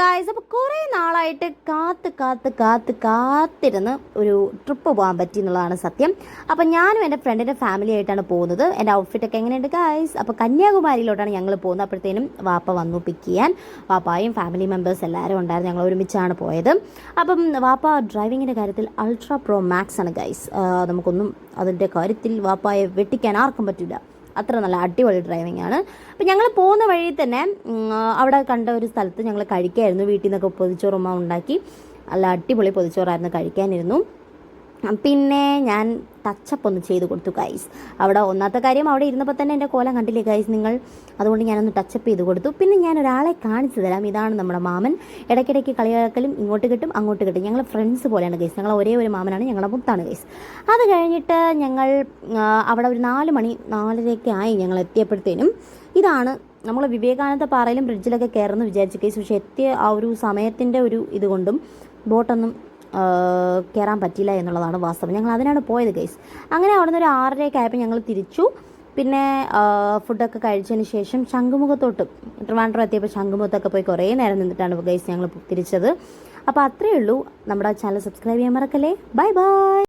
Guys, അപ്പോൾ കുറേ നാളായിട്ട് കാത്തിരുന്ന് ഒരു ട്രിപ്പ് പോകാൻ പറ്റി എന്നുള്ളതാണ് സത്യം. അപ്പം ഞാനും എൻ്റെ ഫ്രണ്ടിൻ്റെ ഫാമിലി ആയിട്ടാണ് പോകുന്നത്. എൻ്റെ ഔട്ട്ഫിറ്റൊക്കെ എങ്ങനെയുണ്ട് ഗായ്സ്? അപ്പോൾ കന്യാകുമാരിയിലോട്ടാണ് ഞങ്ങൾ പോകുന്നത്. അപ്പോഴത്തേനും വാപ്പ വന്നു പിക്ക് ചെയ്യാൻ. വാപ്പായും ഫാമിലി മെമ്പേഴ്സ് എല്ലാവരും ഉണ്ടായിരുന്നു. ഞങ്ങൾ ഒരുമിച്ചാണ് പോയത്. അപ്പം വാപ്പ ഡ്രൈവിങ്ങിൻ്റെ കാര്യത്തിൽ അൾട്രാ പ്രോ മാക്സ് ആണ് ഗായ്സ്. നമുക്കൊന്നും അതിൻ്റെ കാര്യത്തിൽ വാപ്പായെ വെട്ടിക്കാൻ ആർക്കും പറ്റില്ല. അത്ര നല്ല അടിപൊളി ഡ്രൈവിംഗ് ആണ്. അപ്പം ഞങ്ങൾ പോകുന്ന വഴി തന്നെ അവിടെ കണ്ട ഒരു സ്ഥലത്ത് ഞങ്ങൾ കഴിക്കായിരുന്നു. വീട്ടിൽ നിന്നൊക്കെ പൊതിച്ചോറുമ്മ ഉണ്ടാക്കി നല്ല അടിപൊളി പൊതിച്ചോറായിരുന്നു കഴിക്കാനിരുന്നു. പിന്നെ ഞാൻ ടച്ചപ്പ് ഒന്ന് ചെയ്ത് കൊടുത്തു ഗൈസ്. അവിടെ ഒന്നാമത്തെ കാര്യം, അവിടെ ഇരുന്നപ്പോൾ തന്നെ എൻ്റെ കോലം കണ്ടില്ലേ ഗൈസ് നിങ്ങൾ? അതുകൊണ്ട് ഞാനൊന്ന് ടച്ചപ്പ് ചെയ്ത് കൊടുത്തു. പിന്നെ ഞാൻ ഒരാളെ കാണിച്ചു തരാം. ഇതാണ് നമ്മുടെ മാമൻ. ഇടയ്ക്കിടയ്ക്ക് കളിയാക്കലും ഇങ്ങോട്ട് കിട്ടും അങ്ങോട്ട് കിട്ടും. ഞങ്ങൾ ഫ്രണ്ട്സ് പോലെയാണ് ഗൈസ്. ഞങ്ങൾ ഒരേ ഒരു മാമനാണ്, ഞങ്ങളുടെ മുത്താണ് ഗൈസ്. അത് കഴിഞ്ഞിട്ട് ഞങ്ങൾ അവിടെ ഒരു 4 മണി 4:30 ആയി ഞങ്ങൾ എത്തിയപ്പോഴത്തേനും. ഇതാണ് നമ്മൾ വിവേകാനന്ദ പാറയിലും ബ്രിഡ്ജിലൊക്കെ കയറുമെന്ന് വിചാരിച്ചു ഗൈസ്. പക്ഷേ എത്തിയ ആ ഒരു സമയത്തിൻ്റെ ഒരു ഇതുകൊണ്ടും ബോട്ടൊന്നും കയറാൻ പറ്റില്ല എന്നുള്ളതാണ് വാസ്തവം. ഞങ്ങൾ അതിനാണ് പോയത് ഗൈസ്. അങ്ങനെ അവിടെ നിന്ന് ഒരു 6:30 ആയപ്പോൾ ഞങ്ങൾ തിരിച്ചു. പിന്നെ ഫുഡൊക്കെ കഴിച്ചതിന് ശേഷം ശംഖുമുഖത്തോട്ട് ട്രിവാൻഡ്രം എത്തിയപ്പോൾ ശംഖുമുഖത്തൊക്കെ പോയി കുറേ നേരം നിന്നിട്ടാണ് ഗൈസ് ഞങ്ങൾ തിരിച്ചത്. അപ്പോൾ അത്രയേ ഉള്ളൂ. നമ്മുടെ ചാനൽ സബ്സ്ക്രൈബ് ചെയ്യാൻ മറക്കല്ലേ. Bye bye.